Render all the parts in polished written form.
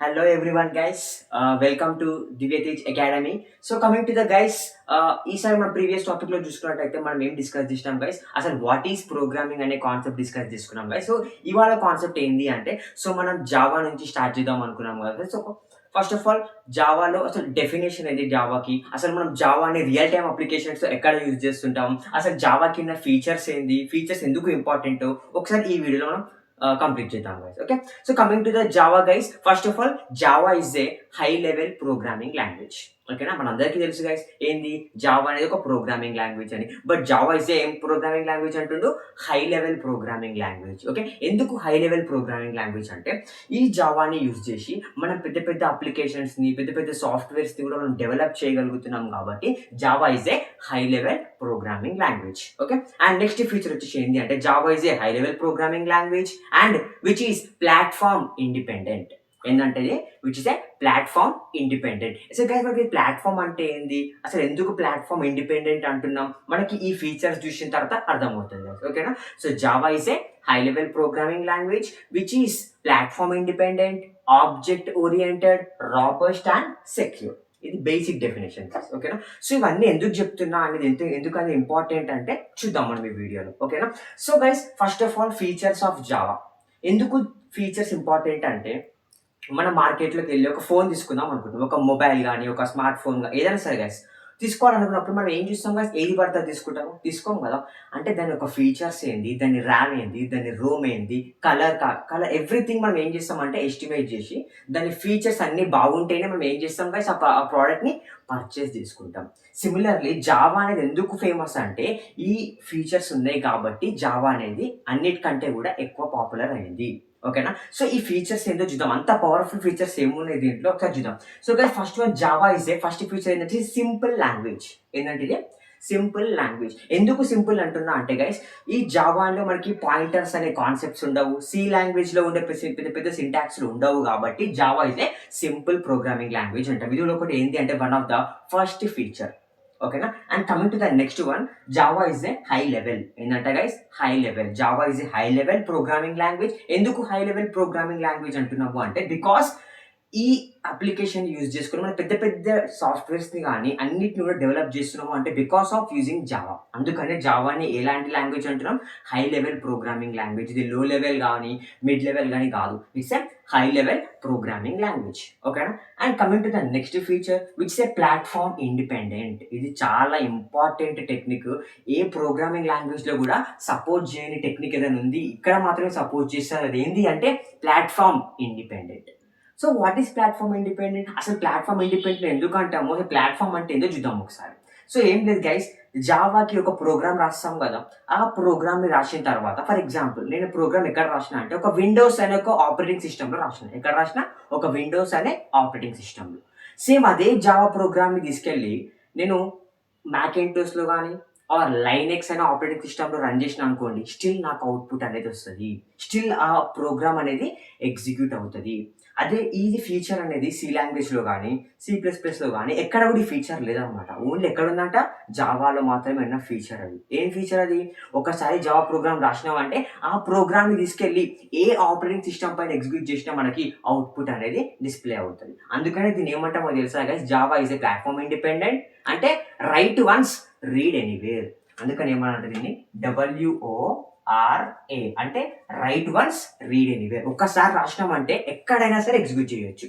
Hello everyone guys, welcome to Divyatej Academy. So coming to the guys, ఈసారి మన previous topic లో చూసుకున్నట్టయితే మనం ఏం డిస్కస్ చేసినాం గైస్, అసలు వాట్ ఈస్ ప్రోగ్రామింగ్ అనే కాన్సెప్ట్ డిస్కస్ చేసుకున్నాం గైస్. సో ఇవాళ కాన్సెప్ట్ ఏంటి అంటే, సో మనం జావా నుంచి స్టార్ట్ చేద్దాం అనుకున్నాం కదా. సో ఫస్ట్ ఆఫ్ ఆల్ జావాలో అసలు డెఫినేషన్ ఏంటి జావాకి, అసలు మనం జావాని రియల్ టైమ్ అప్లికేషన్స్ ఎక్కడ యూజ్ చేస్తుంటాం, అసలు జావాకి ఉన్న ఫీచర్స్ ఏంది, ఫీచర్స్ ఎందుకు ఇంపార్టెంట్, ఒకసారి ఈ వీడియోలో మనం కంప్లీట్ చేద్దాం guys. Okay, so coming to the Java guys, first of all Java is a high level programming language. ఓకేనా, మనందరికీ తెలుసు గైస్ ఏంది జావా అనేది ఒక ప్రోగ్రామింగ్ లాంగ్వేజ్ అని. బట్ జావా ఇస్ ఏం ప్రోగ్రామింగ్ లాంగ్వేజ్ అంటుండు, high level programming language. Okay, ఎందుకు హై లెవెల్ ప్రోగ్రామింగ్ లాంగ్వేజ్ అంటే, ఈ జావాని యూజ్ చేసి మనం పెద్ద పెద్ద అప్లికేషన్స్ని, పెద్ద పెద్ద సాఫ్ట్వేర్స్ని కూడా మనం డెవలప్ చేయగలుగుతున్నాం కాబట్టి Java is a high level programming language. Okay, and next feature వచ్చేసి ఏంటి అంటే, Java is a high level programming language and which is platform independent. ఏంటంటే which is a platform independent. So guys, మనకి platform అంటే ఏంది, అసలు ఎందుకు platform independent అంటున్నాం, మనకి ఈ ఫీచర్స్ చూసిన తర్వాత అర్థమవుతుంది గైస్. ఓకేనా, so Java is a high level programming language which is platform independent, object oriented, robust and secure. ఇది బేసిక్ డెఫినేషన్. ఓకేనా, సో ఇవన్నీ ఎందుకు చెప్తున్నా అనేది ఎందుకు అది ఇంపార్టెంట్ అంటే చూద్దాం మనం ఈ వీడియోలో. ఓకేనా, so guys first of all features of Java. ఎందుకు ఫీచర్స్ ఇంపార్టెంట్ అంటే, మన మార్కెట్లోకి వెళ్ళి ఒక ఫోన్ తీసుకుందాం అనుకుంటాం, ఒక మొబైల్ కానీ ఒక స్మార్ట్ ఫోన్ కానీ ఏదైనా సరే గైస్ తీసుకోవాలనుకున్నప్పుడు మనం ఏం చూస్తాం గైస్, ఏది పడితే తీసుకుంటాము, తీసుకోము కదా. అంటే దాని యొక్క ఫీచర్స్ ఏంది, దాని ర్యామ్ ఏంది, దాని రోమ్ ఏంది, కలర్ ఎవ్రీథింగ్ మనం ఏం చేస్తామంటే ఎస్టిమేట్ చేసి దాని ఫీచర్స్ అన్నీ బాగుంటేనే మనం ఏం చేస్తాం గైస్, ఆ ప్రోడక్ట్ని పర్చేస్ చేసుకుంటాం. సిమిలర్లీ జావా అనేది ఎందుకు ఫేమస్ అంటే, ఈ ఫీచర్స్ ఉన్నాయి కాబట్టి జావా అనేది అన్నిటికంటే కూడా ఎక్కువ పాపులర్ అయింది. ఓకేనా, సో ఈ ఫీచర్స్ ఏంటో చూద్దాం, అంత పవర్ఫుల్ ఫీచర్స్ ఏమున్నాయి దీంట్లో ఒకసారి చూద్దాం. So guys first one, Java is A first feature ఏంటంటే సింపుల్ లాంగ్వేజ్. ఏంటంటే ఇది సింపుల్ లాంగ్వేజ్. ఎందుకు సింపుల్ అంటున్నా అంటే గైస్, ఈ జావాలో మనకి పాయింటర్స్ అనే కాన్సెప్ట్స్ ఉండవు, సి లాంగ్వేజ్లో ఉండే పెద్ద పెద్ద సింటాక్స్లు ఉండవు కాబట్టి Java is a simple programming language అంటాం. ఇది ఒకటి ఏంటి అంటే one of the first feature. ఓకేనా, and coming to the next one, Java is a high level. ఏంటంటే guys high level, Java is a high level programming language. ఎందుకు high level programming language అంటున్నాము అంటే, బికాస్ ఈ application use చేసుకుని మనం పెద్ద పెద్ద సాఫ్ట్వేర్స్ని కానీ అన్నిటిని కూడా డెవలప్ చేస్తున్నాము అంటే బికాస్ ఆఫ్ యూజింగ్ జావా. అందుకనే జావాని ఎలాంటి లాంగ్వేజ్ అంటున్నాం, హై లెవెల్ ప్రోగ్రామింగ్ లాంగ్వేజ్. ఇది లో లెవెల్ కానీ మిడ్ లెవెల్ కానీ కాదు, it's a high level programming language. ఓకేనా, and coming to the next feature which a platform independent. ఇది చాలా ఇంపార్టెంట్ టెక్నిక్. ఏ ప్రోగ్రామింగ్ లాంగ్వేజ్లో కూడా సపోర్ట్ చేయని టెక్నిక్ ఏదైనా ఉంది, ఇక్కడ మాత్రమే సపోర్ట్ చేస్తారు. అది ఏంటి అంటే platform independent. So what is platform independent, అసలు ప్లాట్ఫామ్ ఇండిపెండెంట్ ఎందుకు అంటామో, ప్లాట్ఫామ్ అంటే ఏందో చూద్దాం ఒకసారి. సో ఏం లేదు గైస్, జావాకి ఒక ప్రోగ్రామ్ రాస్తాం కదా, ఆ ప్రోగ్రామ్ని రాసిన తర్వాత ఫర్ ఎగ్జాంపుల్ నేను ప్రోగ్రామ్ ఎక్కడ రాసిన అంటే ఒక విండోస్ అనే ఒక ఆపరేటింగ్ సిస్టంలో రాసిన. ఎక్కడ రాసిన, ఒక విండోస్ అనే ఆపరేటింగ్ సిస్టంలో. సేమ్ అదే జావా ప్రోగ్రామ్ని తీసుకెళ్ళి నేను మ్యాకింటోస్లో కానీ ఆర్ లైనెక్స్ అనే ఆపరేటింగ్ సిస్టంలో రన్ చేసిన అనుకోండి, స్టిల్ నాకు అవుట్పుట్ అనేది వస్తుంది, స్టిల్ ఆ ప్రోగ్రామ్ అనేది ఎగ్జిక్యూట్ అవుతుంది. అదే ఈ ఫీచర్ అనేది సి లాంగ్వేజ్లో కానీ C++లో కానీ ఎక్కడ కూడా ఈ ఫీచర్ లేదనమాట. ఓన్లీ ఎక్కడ ఉందంట, జావాలో మాత్రమే ఉన్న ఫీచర్. అది ఏం ఫీచర్ అది, ఒకసారి జావా ప్రోగ్రామ్ రాసినామంటే ఆ ప్రోగ్రామ్ని తీసుకెళ్ళి ఏ ఆపరేటింగ్ సిస్టమ్ పైన ఎగ్జిక్యూట్ చేసినా మనకి అవుట్పుట్ అనేది డిస్ప్లే అవుతుంది. అందుకని దీన్ని ఏమంటామో తెలుసా guys, Java is a platform independent అంటే రైట్ వన్స్ రీడ్ ఎనీవేర్. అందుకని ఏమన్నా దీన్ని WORA అంటే రైట్ వన్స్ రీడ్ ఎనీవేర్. ఒక్కసారి రాసినామంటే ఎక్కడైనా సరే ఎగ్జిక్యూట్ చేయొచ్చు,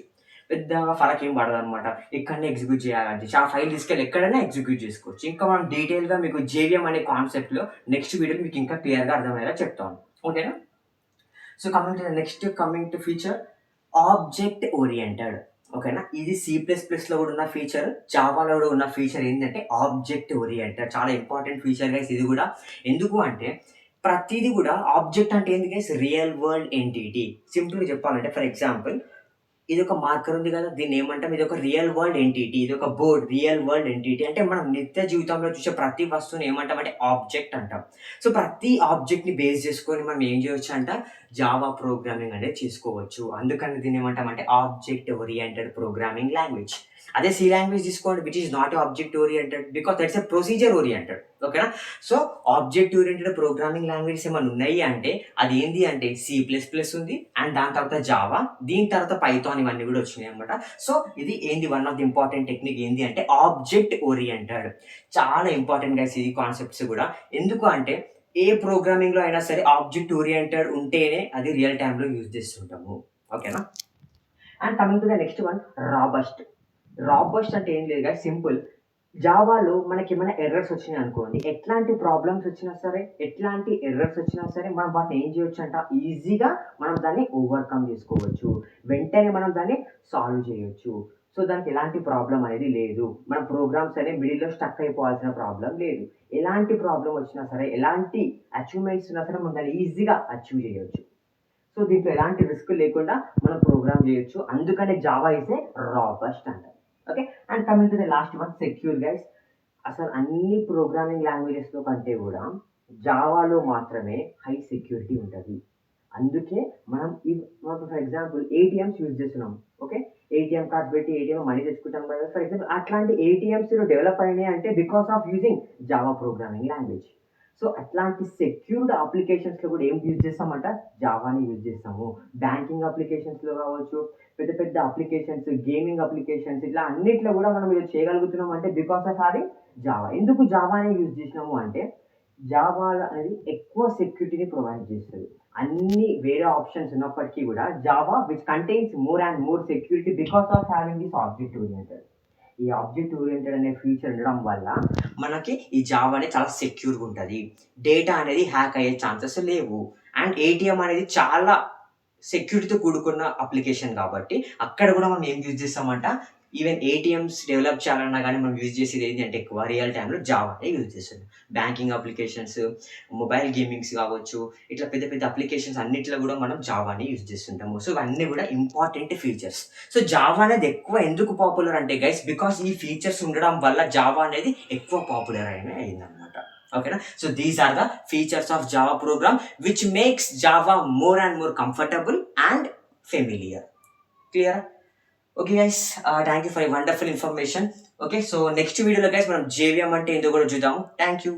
పెద్దగా ఫరక్ ఏం పడదు అనమాట. ఎక్కడనే ఎగ్జిక్యూట్ చేయాలంటే ఆ ఫైల్ తీసుకెళ్ళి ఎక్కడైనా ఎగ్జిక్యూట్ చేసుకోవచ్చు. ఇంకా మనం డీటెయిల్గా మీకు JVM అనే కాన్సెప్ట్లో నెక్స్ట్ వీడియోలో మీకు ఇంకా క్లియర్గా అర్థమయ్యేలా చెప్తాను. ఓకేనా, so coming to feature object oriented. ఓకేనా, ఇది C++లో కూడా ఉన్న ఫీచర్, జావాలో కూడా ఉన్న ఫీచర్ ఏంటంటే ఆబ్జెక్ట్ ఓరియంటెడ్. చాలా ఇంపార్టెంట్ ఫీచర్ గైస్ ఇది కూడా. ఎందుకు అంటే ప్రతిదీ కూడా ఆబ్జెక్ట్ అంటే ఏంటి గైస్, రియల్ వరల్డ్ ఎంటిటీ. సింపుల్గా చెప్పాలంటే ఫర్ ఎగ్జాంపుల్ ఇది ఒక మార్కర్ ఉంది కదా, దీన్ని ఏమంటాం, ఇది ఒక రియల్ వరల్డ్ ఎంటిటీ, ఇది ఒక బోర్డ్, రియల్ వరల్డ్ ఎంటిటీ. అంటే మనం నిత్య జీవితంలో చూసే ప్రతి వస్తువుని ఏమంటాం అంటే ఆబ్జెక్ట్ అంటాం. సో ప్రతి ఆబ్జెక్ట్ని బేస్ చేసుకొని మనం ఏం చేయొచ్చు అంట, జావా ప్రోగ్రామింగ్ అనేది చేసుకోవచ్చు. అందుకని దీన్ని ఏమంటామంటే ఆబ్జెక్ట్ ఓరియంటెడ్ ప్రోగ్రామింగ్ లాంగ్వేజ్. అదే సి లాంగ్వేజ్ తీసుకోండి which is not object oriented because that's a procedure oriented. ఓకేనా? So object oriented programming languages ఏమైనా ఉన్నాయి అంటే అది ఏంటి అంటే C++ ఉంది అండ్ దాని తర్వాత జావా, దీని తర్వాత పైథాన్, ఇవన్నీ కూడా వచ్చినాయి అనమాట. సో ఇది ఏంది one of the important technique ఏంది అంటే ఆబ్జెక్ట్ ఓరియంటెడ్. చాలా ఇంపార్టెంట్ గైస్ ఈ కాన్సెప్ట్స్ కూడా. ఎందుకు అంటే ఏ ప్రోగ్రామింగ్లో అయినా సరే ఆబ్జెక్ట్ ఓరియంటెడ్ ఉంటేనే అది రియల్ టైంలో యూజ్ చేస్తుంటాము. ఓకేనా? And coming to the next one, robust. Robust అంటే ఏం లేదు గాయస్, సింపుల్. జావాలో మనకి ఏమైనా ఎర్రర్స్ వచ్చినాయి అనుకోండి, ఎట్లాంటి ప్రాబ్లమ్స్ వచ్చినా సరే, ఎట్లాంటి ఎర్రర్స్ వచ్చినా సరే మనం వాటిని ఏం చేయొచ్చు అంట, ఈజీగా మనం దాన్ని ఓవర్కమ్ చేసుకోవచ్చు, వెంటనే మనం దాన్ని సాల్వ్ చేయొచ్చు. సో దానికి ఎలాంటి ప్రాబ్లం అనేది లేదు. మన ప్రోగ్రామ్స్ అనేవి మిడిల్లో స్టక్ అయిపోవాల్సిన ప్రాబ్లం లేదు. ఎలాంటి ప్రాబ్లం వచ్చినా సరే, ఎలాంటి అచీవ్మెంట్స్ ఉన్నా సరే మనం దాన్ని ఈజీగా అచీవ్ చేయొచ్చు. సో దీంట్లో ఎలాంటి రిస్క్ లేకుండా మనం ప్రోగ్రామ్ చేయొచ్చు. అందుకనే జావా ఇస్ ఏ రాబస్ట్ అంటారు. Okay. And coming to the last one, secure guys. అసలు అన్ని ప్రోగ్రామింగ్ లాంగ్వేజెస్లో కంటే కూడా జావాలో మాత్రమే హై సెక్యూరిటీ ఉంటుంది. అందుకే మనం ఫర్ ఎగ్జాంపుల్ ఏటీఎంస్ యూజ్ చేస్తున్నాం. ఓకే, ఏటీఎం కార్డ్స్ పెట్టి ఏటీఎం మనీ తెచ్చుకుంటాం కదా. ఫర్ ఎగ్జాంపుల్ అట్లాంటి ఏటీఎంస్ డెవలప్ అయినాయి అంటే because of using Java programming language. So అట్లాంటి సెక్యూర్డ్ అప్లికేషన్స్లో కూడా ఏం యూజ్ చేస్తామంట, జావాని యూజ్ చేస్తాము. బ్యాంకింగ్ అప్లికేషన్స్లో కావచ్చు, పెద్ద పెద్ద అప్లికేషన్స్, గేమింగ్ అప్లికేషన్స్, ఇట్లా అన్నిట్లో కూడా మనం ఇది చేయగలుగుతున్నాం అంటే బికాస్ ఆఫ్ అది జావా. ఎందుకు జావాని యూజ్ చేసినాము అంటే జావా అనేది ఎక్కువ సెక్యూరిటీని ప్రొవైడ్ చేస్తుంది. అన్ని వేరే ఆప్షన్స్ ఉన్నప్పటికీ కూడా Java which contains more and more security because of having this object oriented. ఈ ఆబ్జెక్ట్ ఓరియంటెడ్ అనే ఫీచర్ ఉండడం వల్ల మనకి ఈ జావా అనేది చాలా సెక్యూర్గా ఉంటుంది. డేటా అనేది హ్యాక్ అయ్యే ఛాన్సెస్ లేవు. అండ్ ఏటీఎం అనేది చాలా సెక్యూరిటీతో కూడుకున్న అప్లికేషన్ కాబట్టి అక్కడ కూడా మనం ఏం యూజ్ చేస్తామంట, ఈవెన్ ఏటీఎంస్ డెవలప్ చేయాలన్నా కానీ మనం యూజ్ చేసేది ఏంటి అంటే ఎక్కువ రియల్ టైంలో జావానే యూజ్ చేస్తాం. బ్యాంకింగ్ అప్లికేషన్స్, మొబైల్ గేమింగ్స్ కావచ్చు, ఇట్లా పెద్ద పెద్ద అప్లికేషన్స్ అన్నిట్లో కూడా మనం జావాని యూజ్ చేస్తుంటాము. సో ఇవన్నీ కూడా ఇంపార్టెంట్ ఫీచర్స్. సో జావా అనేది ఎక్కువ ఎందుకు పాపులర్ అంటే గైస్ బికాస్ ఈ ఫీచర్స్ ఉండడం వల్ల జావా అనేది ఎక్కువ పాపులర్ అయిందనమాట. ఓకేనా? So these are the features of Java program which makes Java more and more comfortable and familiar. Clear? Okay guys, thank you for wonderful information. Okay, so next వీడియోలో guys మనం JVM అంటే ఏందో కూడా చూద్దాము. Thank you.